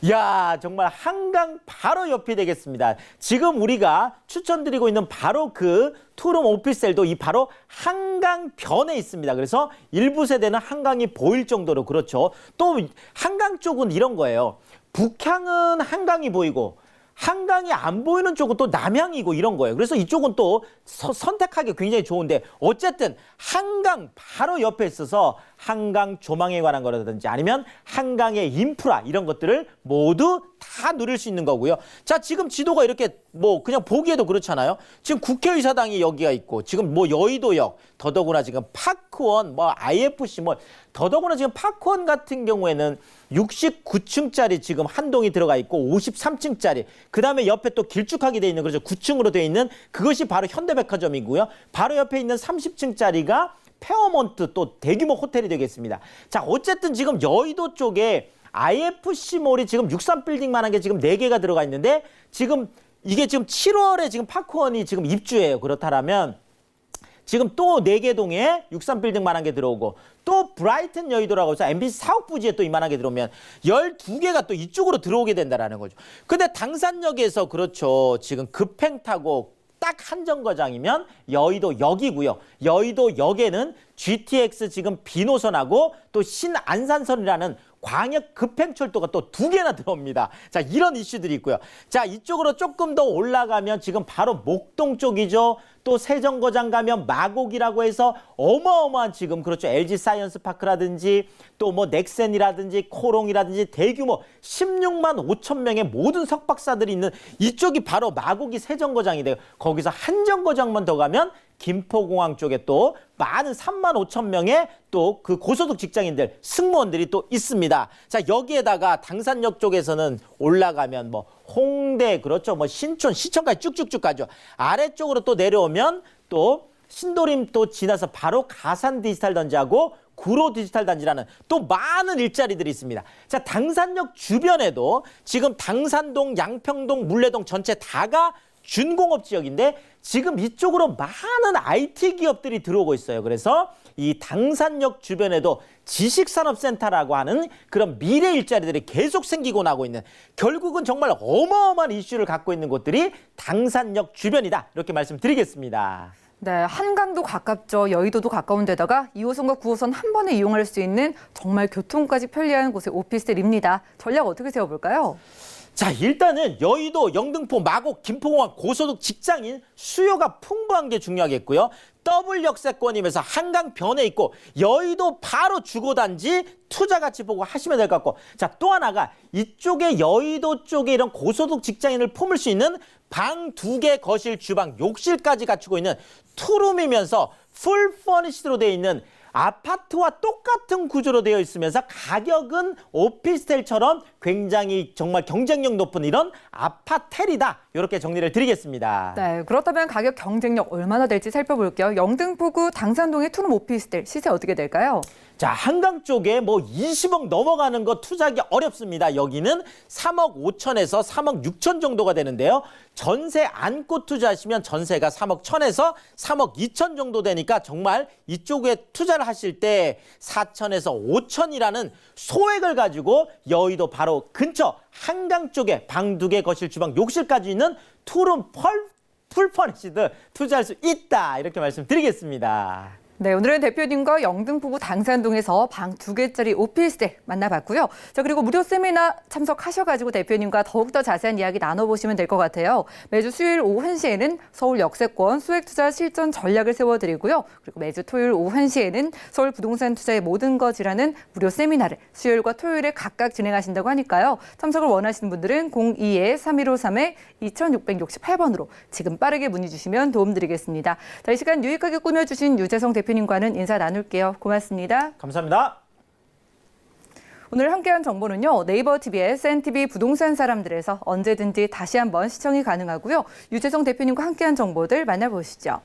Speaker 3: 야, 정말 한강 바로 옆이 되겠습니다. 지금 우리가 추천드리고 있는 바로 그 투룸 오피스텔도 이 바로 한강변에 있습니다. 그래서 일부 세대는 한강이 보일 정도로 그렇죠. 또 한강 쪽은 이런 거예요. 북향은 한강이 보이고 한강이 안 보이는 쪽은 또 남향이고 이런 거예요. 그래서 이쪽은 또 선택하기 굉장히 좋은데 어쨌든 한강 바로 옆에 있어서 한강 조망에 관한 거라든지 아니면 한강의 인프라 이런 것들을 모두 다 누릴 수 있는 거고요. 자, 지금 지도가 이렇게 뭐 그냥 보기에도 그렇잖아요. 지금 국회의사당이 여기가 있고 지금 뭐 여의도역, 더더구나 지금 파크원, 뭐 IFC 뭐 더더구나 지금 파크원 같은 경우에는 69층짜리 지금 한 동이 들어가 있고 53층짜리 그다음에 옆에 또 길쭉하게 돼 있는 그래서 9층으로 돼 있는 그것이 바로 현대백화점이고요. 바로 옆에 있는 30층짜리가 페어몬트 또 대규모 호텔이 되겠습니다. 자, 어쨌든 지금 여의도 쪽에 IFC몰이 지금 63빌딩만한 게 지금 4개가 들어가 있는데 지금 이게 지금 7월에 지금 파크원이 지금 입주해요. 그렇다면 지금 또 4개 동에 63빌딩만한 게 들어오고 또 브라이튼 여의도라고 해서 MBC 사옥 부지에 또 이만한 게 들어오면 12개가 또 이쪽으로 들어오게 된다라는 거죠. 근데 당산역에서 그렇죠. 지금 급행 타고 딱 한 정거장이면 여의도역이고요. 여의도역에는 GTX 지금 비노선하고 또 신안산선이라는 광역 급행철도가 또 2개나 들어옵니다. 자, 이런 이슈들이 있고요. 자, 이쪽으로 조금 더 올라가면 지금 바로 목동 쪽이죠. 또 세정거장 가면 마곡이라고 해서 어마어마한 지금 그렇죠. LG 사이언스 파크라든지 또 뭐 넥센이라든지 코롱이라든지 대규모 16만 5천 명의 모든 석박사들이 있는 이쪽이 바로 마곡이 세정거장이 돼요. 거기서 한 정거장만 더 가면 김포공항 쪽에 또 많은 3만 5천 명의 또 그 고소득 직장인들, 승무원들이 또 있습니다. 자, 여기에다가 당산역 쪽에서는 올라가면 뭐 홍대, 그렇죠. 뭐 신촌, 시청까지 쭉쭉쭉 가죠. 아래쪽으로 또 내려오면 또 신도림 또 지나서 바로 가산 디지털 단지하고 구로 디지털 단지라는 또 많은 일자리들이 있습니다. 자, 당산역 주변에도 지금 당산동, 양평동, 물레동 전체 다가 준공업 지역인데 지금 이쪽으로 많은 IT 기업들이 들어오고 있어요. 그래서 이 당산역 주변에도 지식산업센터라고 하는 그런 미래 일자리들이 계속 생기고 나고 있는, 결국은 정말 어마어마한 이슈를 갖고 있는 곳들이 당산역 주변이다. 이렇게 말씀드리겠습니다.
Speaker 2: 네, 한강도 가깝죠. 여의도도 가까운 데다가 2호선과 9호선 한 번에 이용할 수 있는 정말 교통까지 편리한 곳의 오피스텔입니다. 전략 어떻게 세워볼까요?
Speaker 3: 자, 일단은 여의도, 영등포, 마곡, 김포공항 고소득 직장인 수요가 풍부한 게 중요하겠고요. 더블 역세권이면서 한강 변에 있고 여의도 바로 주거단지 투자 가치 보고 하시면 될 것 같고, 자, 또 하나가 이쪽에 여의도 쪽에 이런 고소득 직장인을 품을 수 있는 방 2개, 거실, 주방, 욕실까지 갖추고 있는 투룸이면서 풀 퍼니시드로 되어 있는 아파트와 똑같은 구조로 되어 있으면서 가격은 오피스텔처럼 굉장히 정말 경쟁력 높은 이런 아파텔이다. 이렇게 정리를 드리겠습니다.
Speaker 2: 네, 그렇다면 가격 경쟁력 얼마나 될지 살펴볼게요. 영등포구 당산동의 투룸 오피스텔 시세 어떻게 될까요?
Speaker 3: 자, 한강 쪽에 뭐 20억 넘어가는 거 투자하기 어렵습니다. 여기는 3억 5천에서 3억 6천 정도가 되는데요. 전세 안고 투자하시면 전세가 3억 1천에서 3억 2천 정도 되니까 정말 이쪽에 투자를 하실 때 4천에서 5천이라는 소액을 가지고 여의도 바로 근처 한강 쪽에 방 2개, 거실, 주방, 욕실까지 있는 투룸 풀 퍼니시드 투자할 수 있다. 이렇게 말씀드리겠습니다.
Speaker 2: 네, 오늘은 대표님과 영등포구 당산동에서 방 2개짜리 오피스텔 만나봤고요. 자, 그리고 무료 세미나 참석하셔가지고 대표님과 더욱더 자세한 이야기 나눠보시면 될 것 같아요. 매주 수요일 오후 1시에는 서울 역세권 수액투자 실전 전략을 세워드리고요. 그리고 매주 토요일 오후 1시에는 서울 부동산 투자의 모든 것이라는 무료 세미나를 수요일과 토요일에 각각 진행하신다고 하니까요. 참석을 원하시는 분들은 02-3153-2668번으로 지금 빠르게 문의 주시면 도움드리겠습니다. 자, 이 시간 유익하게 꾸며주신 유재성 대표님과는 인사 나눌게요. 고맙습니다.
Speaker 3: 감사합니다.
Speaker 2: 오늘 함께한 정보는요. 네이버 TV의 SNTV 부동산 사람들에서 언제든지 다시 한번 시청이 가능하고요. 유재성 대표님과 함께한 정보들 만나보시죠.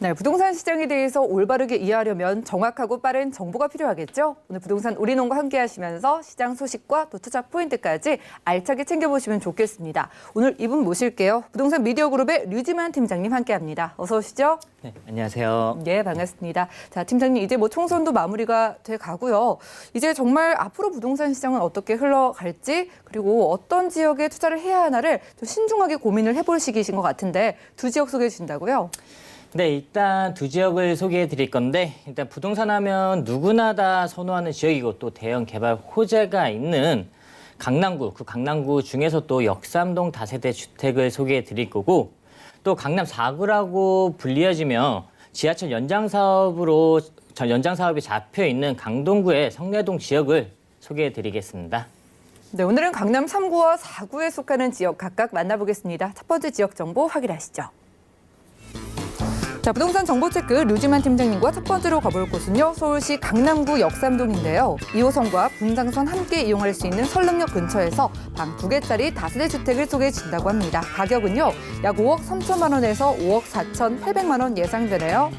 Speaker 2: 네, 부동산 시장에 대해서 올바르게 이해하려면 정확하고 빠른 정보가 필요하겠죠? 오늘 부동산 올인원과 함께 하시면서 시장 소식과 또 투자 포인트까지 알차게 챙겨보시면 좋겠습니다. 오늘 이분 모실게요. 부동산 미디어 그룹의 류지만 팀장님 함께합니다. 어서 오시죠.
Speaker 4: 네, 안녕하세요.
Speaker 2: 네, 반갑습니다. 자, 팀장님, 이제 뭐 총선도 마무리가 돼 가고요. 이제 정말 앞으로 부동산 시장은 어떻게 흘러갈지, 그리고 어떤 지역에 투자를 해야 하나를 좀 신중하게 고민을 해볼 시기이신 것 같은데 두 지역 소개해 주신다고요?
Speaker 4: 네, 일단 두 지역을 소개해 드릴 건데, 일단 부동산 하면 누구나 다 선호하는 지역이고 또 대형 개발 호재가 있는 강남구, 그 강남구 중에서 또 역삼동 다세대 주택을 소개해 드릴 거고, 또 강남 4구라고 불리어지며 지하철 연장 사업이 잡혀 있는 강동구의 성내동 지역을 소개해 드리겠습니다.
Speaker 2: 네, 오늘은 강남 3구와 4구에 속하는 지역 각각 만나보겠습니다. 첫 번째 지역 정보 확인하시죠. 자, 부동산 정보체크 류지만 팀장님과 첫 번째로 가볼 곳은요. 서울시 강남구 역삼동인데요. 2호선과 분당선 함께 이용할 수 있는 설릉역 근처에서 방 2개짜리 다세대 주택을 소개해 준다고 합니다. 가격은요. 약 5억 3천만 원에서 5억 4,800만 원 예상되네요.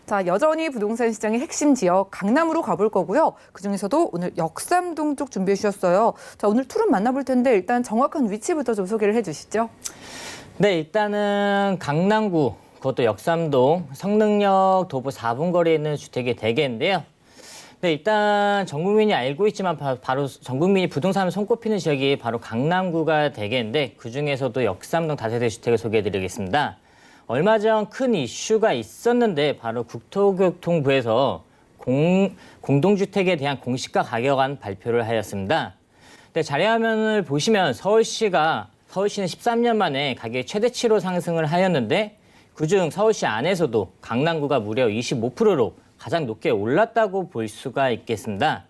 Speaker 2: 자, 여전히 부동산 시장의 핵심 지역 강남으로 가볼 거고요. 그중에서도 오늘 역삼동 쪽 준비해 주셨어요. 자, 오늘 투룸 만나볼 텐데 일단 정확한 위치부터 좀 소개를 해주시죠.
Speaker 4: 네, 일단은 강남구, 그것도 역삼동, 성능역 도보 4분 거리에 있는 주택이 대개인데요. 네, 일단 전 국민이 알고 있지만 바로 전 국민이 부동산을 손꼽히는 지역이 바로 강남구가 대개인데 그중에서도 역삼동 다세대 주택을 소개해드리겠습니다. 얼마 전 큰 이슈가 있었는데 바로 국토교통부에서 공동주택에 대한 공시가 가격안 발표를 하였습니다. 네, 자료화면을 보시면 서울시는 13년 만에 가격이 최대치로 상승을 하였는데 그중 서울시 안에서도 강남구가 무려 25%로 가장 높게 올랐다고 볼 수가 있겠습니다.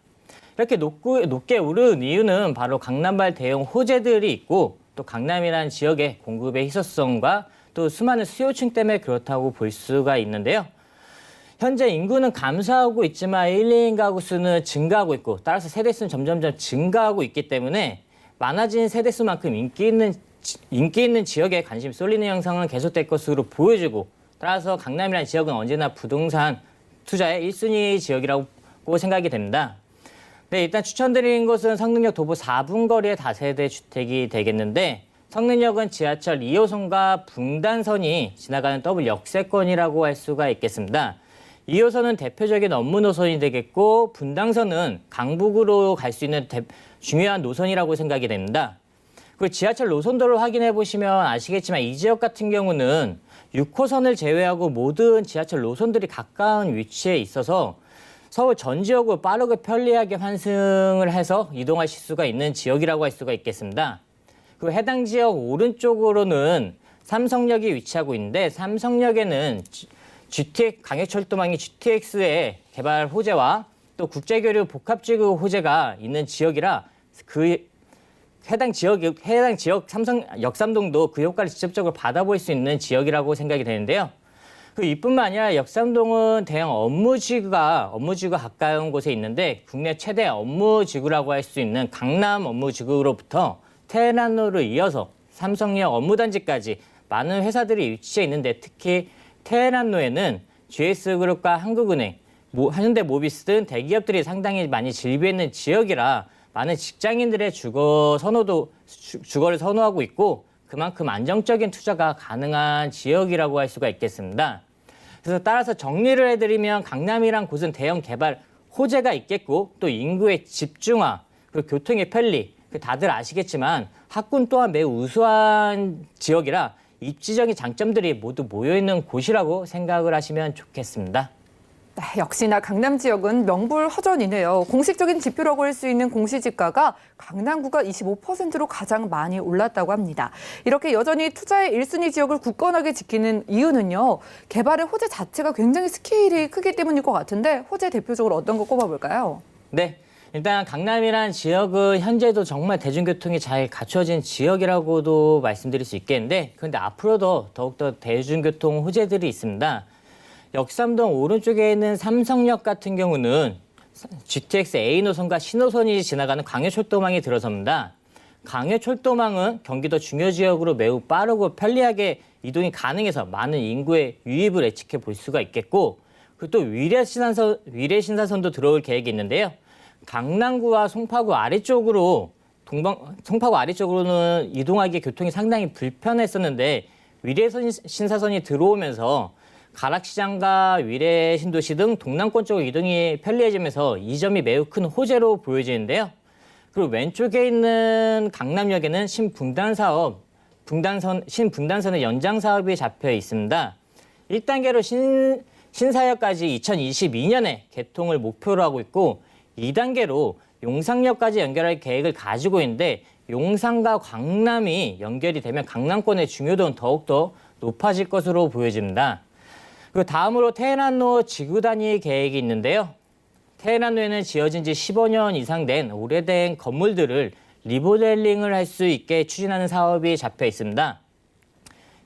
Speaker 4: 이렇게 높게 오른 이유는 바로 강남발 대형 호재들이 있고 또 강남이라는 지역의 공급의 희소성과 또 수많은 수요층 때문에 그렇다고 볼 수가 있는데요. 현재 인구는 감소하고 있지만 1, 2인 가구 수는 증가하고 있고 따라서 세대수는 점점점 증가하고 있기 때문에 많아진 세대수만큼 인기 있는 지역에 관심이 쏠리는 형상은 계속될 것으로 보여지고 따라서 강남이라는 지역은 언제나 부동산 투자의 1순위 지역이라고 생각이 됩니다. 네, 일단 추천드리는 곳은 성능역 도보 4분 거리의 다세대 주택이 되겠는데 성능역은 지하철 2호선과 분당선이 지나가는 더블 역세권이라고 할 수가 있겠습니다. 2호선은 대표적인 업무 노선이 되겠고 분당선은 강북으로 갈 수 있는 중요한 노선이라고 생각이 됩니다. 그리고 지하철 노선도를 확인해 보시면 아시겠지만 이 지역 같은 경우는 6호선을 제외하고 모든 지하철 노선들이 가까운 위치에 있어서 서울 전 지역으로 빠르고 편리하게 환승을 해서 이동하실 수가 있는 지역이라고 할 수가 있겠습니다. 그리고 해당 지역 오른쪽으로는 삼성역이 위치하고 있는데 삼성역에는 강해철도망이 GTX의 개발 호재와 또 국제교류 복합지구 호재가 있는 지역이라 해당 지역 역삼동도 그 효과를 직접적으로 받아볼 수 있는 지역이라고 생각이 되는데요. 이뿐만 아니라 역삼동은 대형 업무지구가 가까운 곳에 있는데 국내 최대 업무지구라고 할 수 있는 강남 업무지구로부터 테헤란로를 이어서 삼성역 업무단지까지 많은 회사들이 위치해 있는데 특히 테헤란로에는 GS그룹과 한국은행, 현대모비스 등 대기업들이 상당히 많이 질비했는 지역이라 많은 직장인들의 주거를 선호하고 있고 그만큼 안정적인 투자가 가능한 지역이라고 할 수가 있겠습니다. 그래서 따라서 정리를 해드리면 강남이란 곳은 대형 개발 호재가 있겠고 또 인구의 집중화 그리고 교통의 편리 다들 아시겠지만 학군 또한 매우 우수한 지역이라 입지적인 장점들이 모두 모여있는 곳이라고 생각을 하시면 좋겠습니다.
Speaker 2: 네, 역시나 강남 지역은 명불허전이네요. 공식적인 지표라고 할 수 있는 공시지가가 강남구가 25%로 가장 많이 올랐다고 합니다. 이렇게 여전히 투자의 1순위 지역을 굳건하게 지키는 이유는요. 개발의 호재 자체가 굉장히 스케일이 크기 때문일 것 같은데 호재 대표적으로 어떤 거 꼽아볼까요?
Speaker 4: 네, 일단 강남이란 지역은 현재도 정말 대중교통이 잘 갖춰진 지역이라고도 말씀드릴 수 있겠는데 그런데 앞으로도 더욱더 대중교통 호재들이 있습니다. 역삼동 오른쪽에 있는 삼성역 같은 경우는 GTX A 노선과 신호선이 지나가는 강해철도망이 들어섭니다. 강해철도망은 경기도 중요 지역으로 매우 빠르고 편리하게 이동이 가능해서 많은 인구의 유입을 예측해 볼 수가 있겠고 그리고 또 위례신사선도 들어올 계획이 있는데요. 강남구와 송파구 아래쪽으로는 이동하기에 교통이 상당히 불편했었는데 위례신사선이 들어오면서 가락시장과 위례신도시 등 동남권 쪽으로 이동이 편리해지면서 이 점이 매우 큰 호재로 보여지는데요. 그리고 왼쪽에 있는 강남역에는 신분당선의 연장 사업이 잡혀 있습니다. 1단계로 신사역까지 2022년에 개통을 목표로 하고 있고 2단계로 용산역까지 연결할 계획을 가지고 있는데 용산과 강남이 연결이 되면 강남권의 중요도는 더욱더 높아질 것으로 보여집니다. 그리고 다음으로 테헤란로 지구 단위 계획이 있는데요. 테헤란로에는 지어진 지 15년 이상 된 오래된 건물들을 리모델링을 할 수 있게 추진하는 사업이 잡혀 있습니다.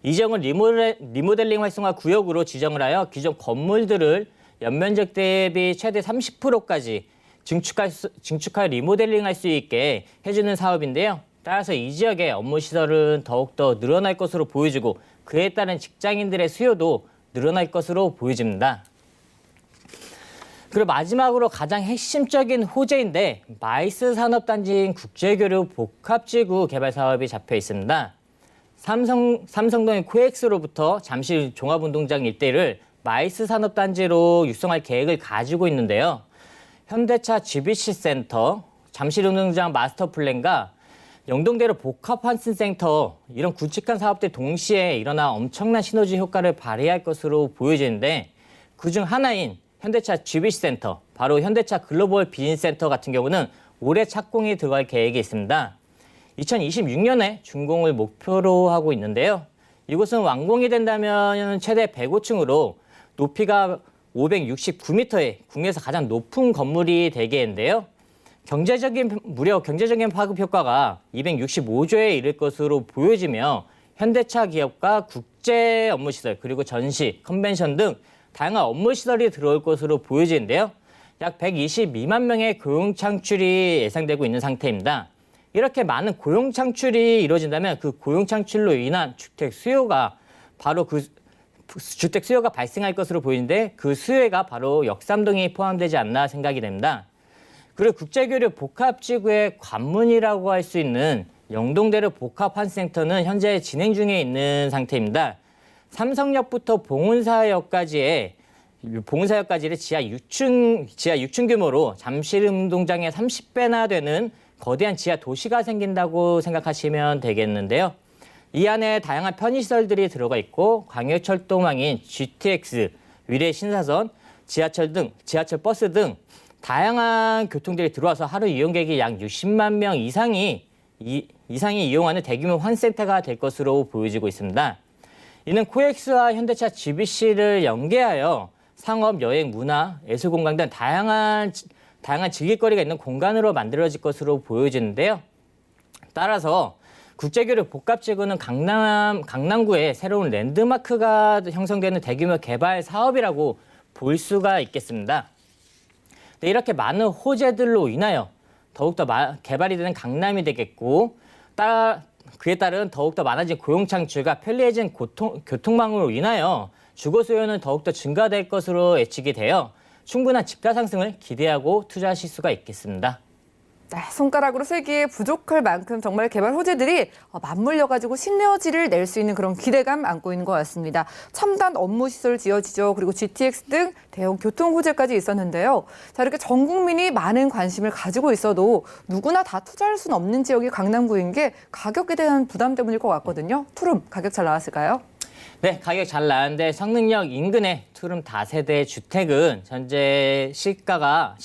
Speaker 4: 이 지역은 리모델링 활성화 구역으로 지정을 하여 기존 건물들을 연면적 대비 최대 30%까지 증축하여 리모델링할 수 있게 해주는 사업인데요. 따라서 이 지역의 업무 시설은 더욱더 늘어날 것으로 보여지고 그에 따른 직장인들의 수요도 늘어날 것으로 보여집니다. 그리고 마지막으로 가장 핵심적인 호재인데 마이스 산업단지인 국제교류 복합지구 개발 사업이 잡혀 있습니다. 삼성동의 코엑스로부터 잠실 종합운동장 일대를 마이스 산업단지로 육성할 계획을 가지고 있는데요. 현대차 GBC센터, 잠실운동장 마스터플랜과 영동대로 복합환승센터 이런 굵직한 사업들 동시에 일어나 엄청난 시너지 효과를 발휘할 것으로 보여지는데 그중 하나인 현대차 GBC센터, 바로 현대차 글로벌 비즈니스센터 같은 경우는 올해 착공이 들어갈 계획이 있습니다. 2026년에 준공을 목표로 하고 있는데요. 이곳은 완공이 된다면 최대 105층으로 높이가 569m의 국내에서 가장 높은 건물이 되겠는데요. 무려 경제적인 파급 효과가 265조에 이를 것으로 보여지며 현대차 기업과 국제 업무시설 그리고 전시, 컨벤션 등 다양한 업무시설이 들어올 것으로 보여지는데요. 약 122만 명의 고용 창출이 예상되고 있는 상태입니다. 이렇게 많은 고용 창출이 이루어진다면 그 고용 창출로 인한 주택 수요가 발생할 것으로 보이는데 그 수요가 바로 역삼동이 포함되지 않나 생각이 됩니다. 그리고 국제교류 복합지구의 관문이라고 할 수 있는 영동대로 복합환센터는 현재 진행 중에 있는 상태입니다. 삼성역부터 봉은사역까지의 지하 6층 규모로 잠실운동장의 30배나 되는 거대한 지하 도시가 생긴다고 생각하시면 되겠는데요. 이 안에 다양한 편의시설들이 들어가 있고 광역철도망인 GTX, 위례 신사선, 지하철 버스 등 다양한 교통들이 들어와서 하루 이용객이 약 60만 명 이상이 이용하는 대규모 환센터가 될 것으로 보여지고 있습니다. 이는 코엑스와 현대차 GBC를 연계하여 상업, 여행, 문화, 예술공간 등 다양한 즐길거리가 있는 공간으로 만들어질 것으로 보여지는데요. 따라서 국제교류 복합지구는 강남구의 새로운 랜드마크가 형성되는 대규모 개발 사업이라고 볼 수가 있겠습니다. 네, 이렇게 많은 호재들로 인하여 더욱더 개발이 되는 강남이 되겠고 그에 따른 더욱더 많아진 고용 창출과 편리해진 교통망으로 인하여 주거 수요는 더욱더 증가될 것으로 예측이 되어 충분한 집가 상승을 기대하고 투자하실 수가 있겠습니다.
Speaker 2: 네, 손가락으로 세기에 부족할 만큼 정말 개발 호재들이 맞물려가지고 신에너지를 낼 수 있는 그런 기대감 안고 있는 것 같습니다. 첨단 업무시설 지어지죠. 그리고 GTX 등 대형 교통 호재까지 있었는데요. 자, 이렇게 전 국민이 많은 관심을 가지고 있어도 누구나 다 투자할 수는 없는 지역이 강남구인 게 가격에 대한 부담 때문일 것 같거든요. 투룸 가격 잘 나왔을까요?
Speaker 4: 네, 가격 잘 나왔는데 성능역 인근의 투룸 다세대 주택은 현재 시세가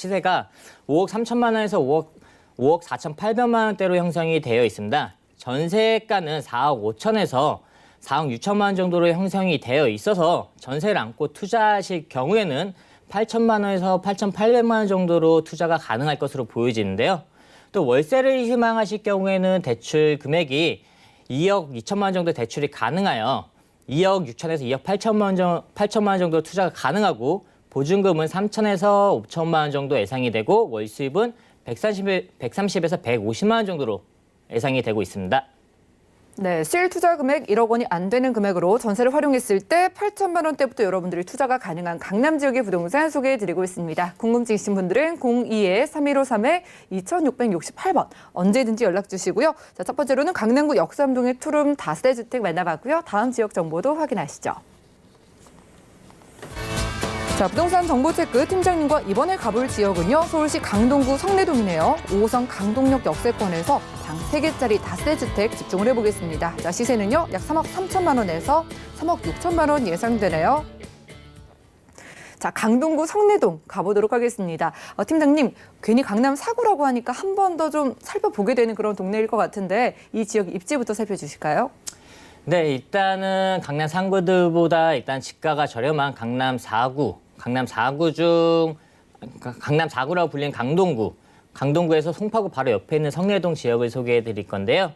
Speaker 4: 5억 3천만 원에서 5억 4,800만 원대로 형성이 되어 있습니다. 전세가는 4억 5천에서 4억 6천만 원 정도로 형성이 되어 있어서 전세를 안고 투자하실 경우에는 8천만 원에서 8,800만 원 정도로 투자가 가능할 것으로 보여지는데요. 또 월세를 희망하실 경우에는 대출 금액이 2억 2천만 원 정도 대출이 가능하여 2억 6천에서 2억 8천만 원 정도 투자가 가능하고 보증금은 3천에서 5천만 원 정도 예상이 되고 월 수입은 130에서 150만 원 정도로 예상이 되고 있습니다.
Speaker 2: 네, 실 투자 금액 1억 원이 안 되는 금액으로 전세를 활용했을 때 8천만 원대부터 여러분들이 투자가 가능한 강남 지역의 부동산 소개해드리고 있습니다. 궁금증 있으신 분들은 02-3153-2668번 언제든지 연락 주시고요. 자, 첫 번째로는 강남구 역삼동의 투룸 다세대 주택 만나봤고요. 다음 지역 정보도 확인하시죠. 자, 부동산 정보체크 팀장님과 이번에 가볼 지역은요. 서울시 강동구 성내동이네요. 5호선 강동역 역세권에서 방 3개짜리 다세대 주택 집중을 해보겠습니다. 자, 시세는요. 약 3억 3천만 원에서 3억 6천만 원 예상되네요. 자, 강동구 성내동 가보도록 하겠습니다. 팀장님, 괜히 강남 4구라고 하니까 한 번 더 좀 살펴보게 되는 그런 동네일 것 같은데 이 지역 입지부터 살펴주실까요?
Speaker 4: 네, 일단은 강남 3구들보다 일단 집가가 저렴한 강남 4구, 강남 4구라고 불리는 강동구에서 송파구 바로 옆에 있는 성내동 지역을 소개해 드릴 건데요.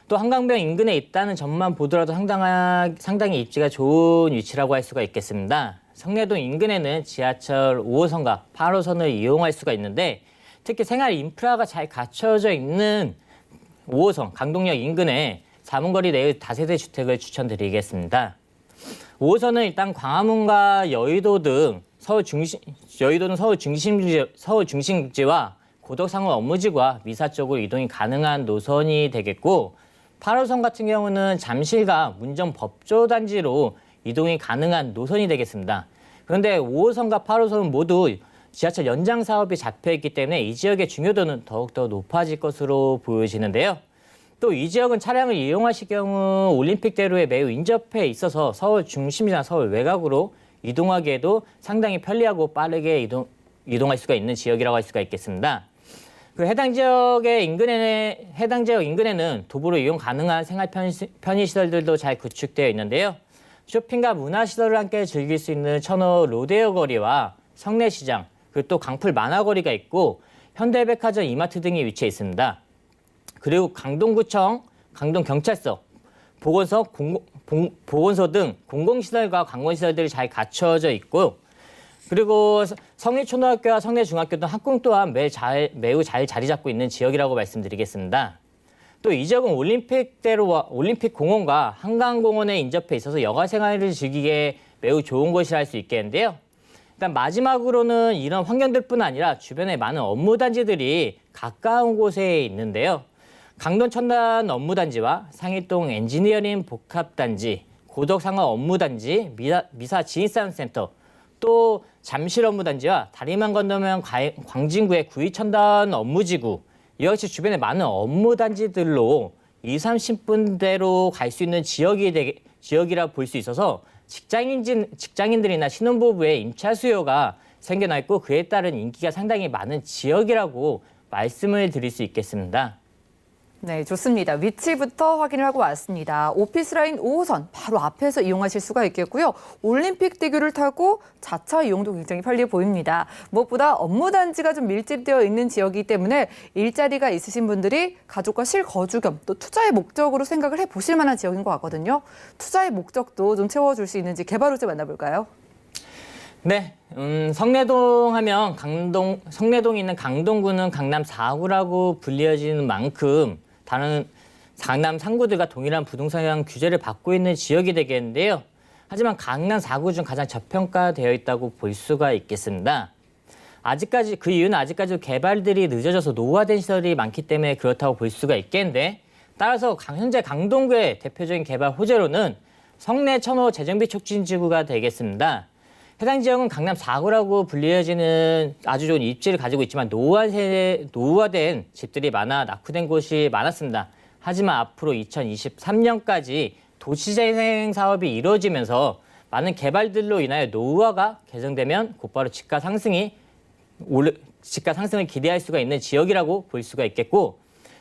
Speaker 4: 또 한강변 인근에 있다는 점만 보더라도 상당히 입지가 좋은 위치라고 할 수가 있겠습니다. 성내동 인근에는 지하철 5호선과 8호선을 이용할 수가 있는데 특히 생활 인프라가 잘 갖춰져 있는 5호선 강동역 인근에 4분거리 내의 다세대 주택을 추천드리겠습니다. 5호선은 일단 광화문과 여의도는 서울 중심지와 고덕상호 업무지구와 미사 쪽으로 이동이 가능한 노선이 되겠고 8호선 같은 경우는 잠실과 문정 법조단지로 이동이 가능한 노선이 되겠습니다. 그런데 5호선과 8호선은 모두 지하철 연장 사업이 잡혀있기 때문에 이 지역의 중요도는 더욱더 높아질 것으로 보여지는데요. 또 이 지역은 차량을 이용하실 경우 올림픽대로에 매우 인접해 있어서 서울 중심이나 서울 외곽으로 이동하기에도 상당히 편리하고 빠르게 이동할 수가 있는 지역이라고 할 수가 있겠습니다. 그 해당 지역 인근에는 도보로 이용 가능한 생활 편의시설들도 잘 구축되어 있는데요. 쇼핑과 문화시설을 함께 즐길 수 있는 천호 로데오 거리와 성내시장, 그리고 또 강풀 만화거리가 있고 현대백화점 이마트 등이 위치해 있습니다. 그리고 강동구청, 강동경찰서, 보건소 등 공공시설과 관공시설들이 잘 갖춰져 있고 그리고 성리초등학교와 성내중학교 등 학공 또한 매우 잘 자리 잡고 있는 지역이라고 말씀드리겠습니다. 또 이 지역은 올림픽대로와 올림픽공원과 한강공원에 인접해 있어서 여가 생활을 즐기기에 매우 좋은 곳이라 할 수 있겠는데요. 일단 마지막으로는 이런 환경들뿐 아니라 주변에 많은 업무단지들이 가까운 곳에 있는데요. 강동 첨단 업무단지와 상일동 엔지니어링 복합단지, 고덕상업 업무단지, 미사 지인싸움센터, 또 잠실 업무단지와 다리만 건너면 광진구의 구이첨단 업무지구, 이와 같이 주변에 많은 업무단지들로 20-30분대로 갈 수 있는 지역이라 볼 수 있어서 직장인들이나 신혼부부의 임차 수요가 생겨나 있고 그에 따른 인기가 상당히 많은 지역이라고 말씀을 드릴 수 있겠습니다.
Speaker 2: 네, 좋습니다. 위치부터 확인을 하고 왔습니다. 오피스라인 5호선 바로 앞에서 이용하실 수가 있겠고요. 올림픽대교를 타고 자차 이용도 굉장히 편리해 보입니다. 무엇보다 업무단지가 좀 밀집되어 있는 지역이기 때문에 일자리가 있으신 분들이 가족과 실거주 겸 또 투자의 목적으로 생각을 해보실 만한 지역인 것 같거든요. 투자의 목적도 좀 채워줄 수 있는지 개발 호재 만나볼까요?
Speaker 4: 네, 성내동 하면 성내동에 있는 강동구는 강남 4구라고 불리어지는 만큼 다른 강남 3구들과 동일한 부동산 규제를 받고 있는 지역이 되겠는데요. 하지만 강남 4구 중 가장 저평가되어 있다고 볼 수가 있겠습니다. 그 이유는 아직까지 개발들이 늦어져서 노후화된 시설이 많기 때문에 그렇다고 볼 수가 있겠는데 따라서 현재 강동구의 대표적인 개발 호재로는 성내 천호 재정비 촉진지구가 되겠습니다. 해당 지역은 강남 4구라고 불리어지는 아주 좋은 입지를 가지고 있지만 노후화된 집들이 많아 낙후된 곳이 많았습니다. 하지만 앞으로 2023년까지 도시재생 사업이 이루어지면서 많은 개발들로 인하여 노후화가 개정되면 곧바로 집가 상승을 기대할 수가 있는 지역이라고 볼 수가 있겠고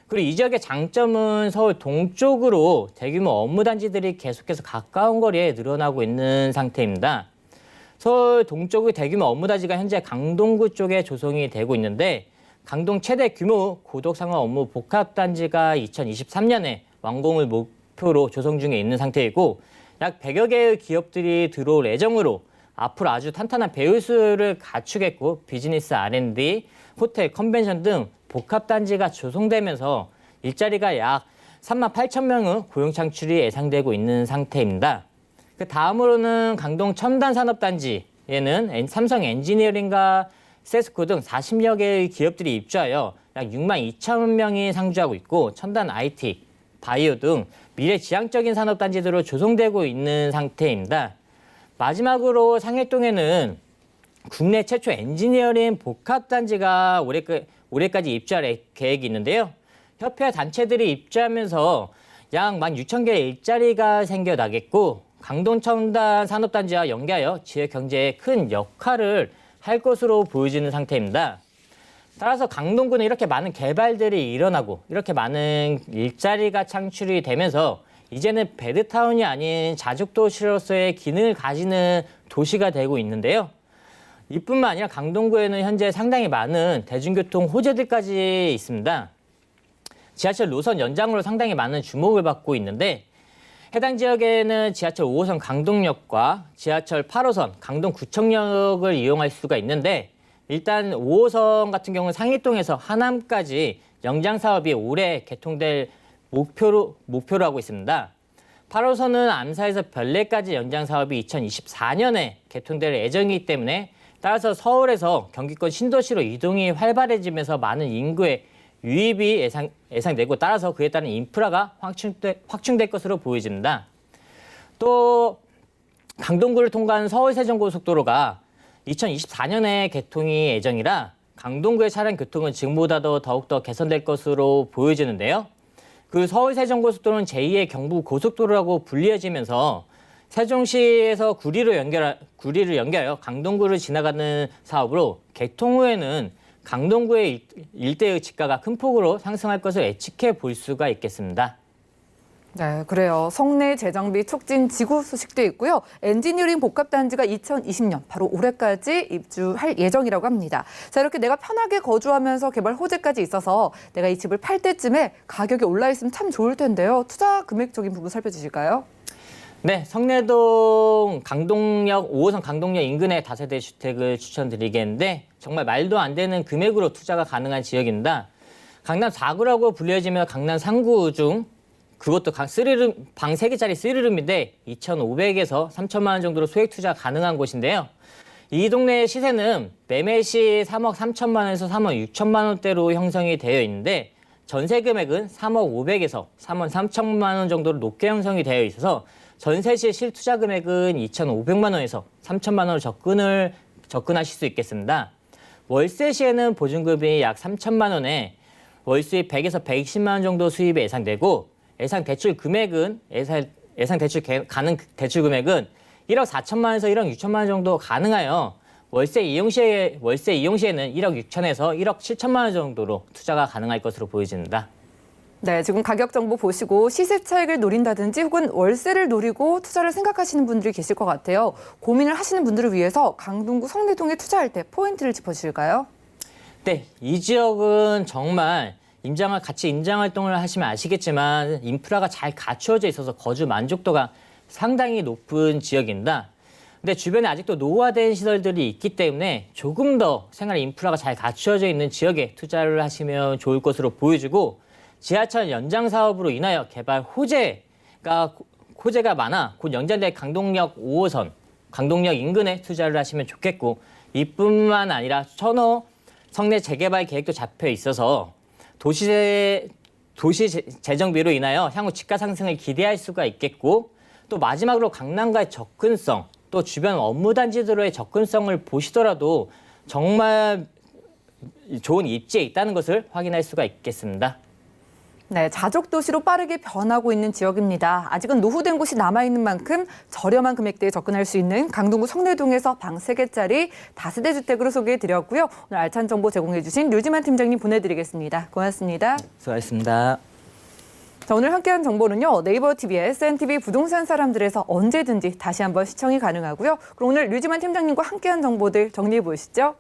Speaker 4: 그리고 이 지역의 장점은 서울 동쪽으로 대규모 업무단지들이 계속해서 가까운 거리에 늘어나고 있는 상태입니다. 서울 동쪽의 대규모 업무단지가 현재 강동구 쪽에 조성이 되고 있는데 강동 최대 규모 고덕상업 업무 복합단지가 2023년에 완공을 목표로 조성 중에 있는 상태이고 약 100여 개의 기업들이 들어올 예정으로 앞으로 아주 탄탄한 배우수를 갖추겠고 비즈니스 R&D, 호텔, 컨벤션 등 복합단지가 조성되면서 일자리가 약 38,000명의 고용 창출이 예상되고 있는 상태입니다. 그 다음으로는 강동 첨단산업단지에는 삼성 엔지니어링과 세스코 등 40여 개의 기업들이 입주하여 약 62,000명이 상주하고 있고 첨단 IT, 바이오 등 미래지향적인 산업단지들로 조성되고 있는 상태입니다. 마지막으로 상일동에는 국내 최초 엔지니어링 복합단지가 올해까지 입주할 계획이 있는데요. 협회와 단체들이 입주하면서 약 16,000개의 일자리가 생겨나겠고 강동첨단 산업단지와 연계하여 지역 경제에 큰 역할을 할 것으로 보여지는 상태입니다. 따라서 강동구는 이렇게 많은 개발들이 일어나고 이렇게 많은 일자리가 창출이 되면서 이제는 베드타운이 아닌 자족도시로서의 기능을 가지는 도시가 되고 있는데요. 이뿐만 아니라 강동구에는 현재 상당히 많은 대중교통 호재들까지 있습니다. 지하철 노선 연장으로 상당히 많은 주목을 받고 있는데 해당 지역에는 지하철 5호선 강동역과 지하철 8호선 강동구청역을 이용할 수가 있는데 일단 5호선 같은 경우는 상일동에서 하남까지 연장 사업이 올해 개통될 목표로 하고 있습니다. 8호선은 암사에서 별내까지 연장 사업이 2024년에 개통될 예정이기 때문에 따라서 서울에서 경기권 신도시로 이동이 활발해지면서 많은 인구의 유입이 예상되고 따라서 그에 따른 인프라가 확충될 것으로 보여집니다. 또 강동구를 통과하는 서울 세종고속도로가 2024년에 개통이 예정이라 강동구의 차량 교통은 지금보다도 더욱더 개선될 것으로 보여지는데요. 그 서울 세종고속도로는 제2의 경부 고속도로라고 불리어지면서 세종시에서 구리를 연결하여 강동구를 지나가는 사업으로 개통 후에는 강동구의 일대의 집가가 큰 폭으로 상승할 것을 예측해 볼 수가 있겠습니다.
Speaker 2: 네, 그래요. 성내 재정비 촉진 지구 소식도 있고요. 엔지니어링 복합단지가 2020년 바로 올해까지 입주할 예정이라고 합니다. 자, 이렇게 내가 편하게 거주하면서 개발 호재까지 있어서 내가 이 집을 팔 때쯤에 가격이 올라 있으면 참 좋을 텐데요. 투자 금액적인 부분 살펴주실까요?
Speaker 4: 네, 성내동 강동역 5호선 강동역 인근의 다세대 주택을 추천드리겠는데 정말 말도 안 되는 금액으로 투자가 가능한 지역입니다. 강남 4구라고 불려지며 강남 3구 중 그것도 방 3개짜리 3룸인데 2,500에서 3천만 원 정도로 소액 투자 가능한 곳인데요. 이 동네의 시세는 매매 시 3억 3천만 원에서 3억 6천만 원대로 형성이 되어 있는데 전세 금액은 3억 500에서 3억 3천만 원 정도로 높게 형성이 되어 있어서 전세 시 실투자 금액은 2,500만 원에서 3천만 원으로 접근하실 수 있겠습니다. 월세 시에는 보증금이 약 3천만 원에 월 수입 100에서 120만 원 정도 수입이 예상되고 예상 대출 금액은 예상 대출 가능 대출 금액은 1억 4천만 원에서 1억 6천만 원 정도 가능하여 월세 이용 시에는 1억 6천에서 1억 7천만 원 정도로 투자가 가능할 것으로 보여집니다.
Speaker 2: 네, 지금 가격 정보 보시고 시세 차익을 노린다든지 혹은 월세를 노리고 투자를 생각하시는 분들이 계실 것 같아요. 고민을 하시는 분들을 위해서 강동구 성내동에 투자할 때 포인트를 짚어주실까요?
Speaker 4: 네, 이 지역은 정말 같이 임장 활동을 하시면 아시겠지만 인프라가 잘 갖추어져 있어서 거주 만족도가 상당히 높은 지역입니다. 근데 주변에 아직도 노후화된 시설들이 있기 때문에 조금 더 생활 인프라가 잘 갖추어져 있는 지역에 투자를 하시면 좋을 것으로 보여지고 지하철 연장 사업으로 인하여 개발 호재가 많아 곧 연장될 강동역 5호선, 강동역 인근에 투자를 하시면 좋겠고 이뿐만 아니라 천호 성내 재개발 계획도 잡혀 있어서 도시 재정비로 인하여 향후 집가 상승을 기대할 수가 있겠고 또 마지막으로 강남과의 접근성 또 주변 업무단지들의 접근성을 보시더라도 정말 좋은 입지에 있다는 것을 확인할 수가 있겠습니다.
Speaker 2: 네, 자족 도시로 빠르게 변하고 있는 지역입니다. 아직은 노후된 곳이 남아있는 만큼 저렴한 금액대에 접근할 수 있는 강동구 성내동에서 방 3개짜리 다세대 주택으로 소개해드렸고요. 오늘 알찬 정보 제공해주신 류지만 팀장님 보내드리겠습니다. 고맙습니다.
Speaker 4: 수고하셨습니다.
Speaker 2: 자, 오늘 함께한 정보는요. 네이버 TV의 SNTV 부동산 사람들에서 언제든지 다시 한번 시청이 가능하고요. 그럼 오늘 류지만 팀장님과 함께한 정보들 정리해 보시죠.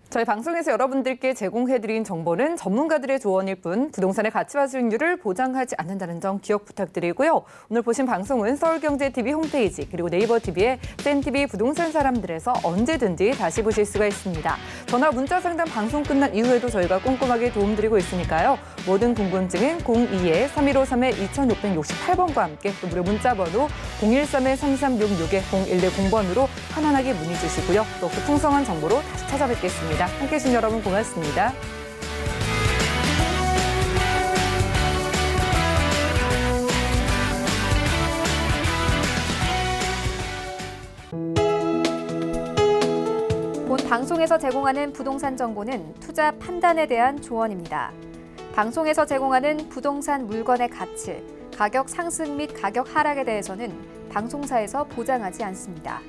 Speaker 2: 저희 방송에서 여러분들께 제공해드린 정보는 전문가들의 조언일 뿐 부동산의 가치와 수익률을 보장하지 않는다는 점 기억 부탁드리고요. 오늘 보신 방송은 서울경제TV 홈페이지 그리고 네이버TV의 센TV 부동산 사람들에서 언제든지 다시 보실 수가 있습니다. 전화 문자 상담 방송 끝난 이후에도 저희가 꼼꼼하게 도움드리고 있으니까요. 모든 궁금증은 02-3153-2668번과 함께 또 무료 문자번호 013-3366-0110번으로 편안하게 문의 주시고요. 또 풍성한 정보로 다시 찾아뵙겠습니다. 함께해 주신 여러분 고맙습니다.
Speaker 1: 본 방송에서 제공하는 부동산 정보는 투자 판단에 대한 조언입니다. 방송에서 제공하는 부동산 물건의 가치, 가격 상승 및 가격 하락에 대해서는 방송사에서 보장하지 않습니다.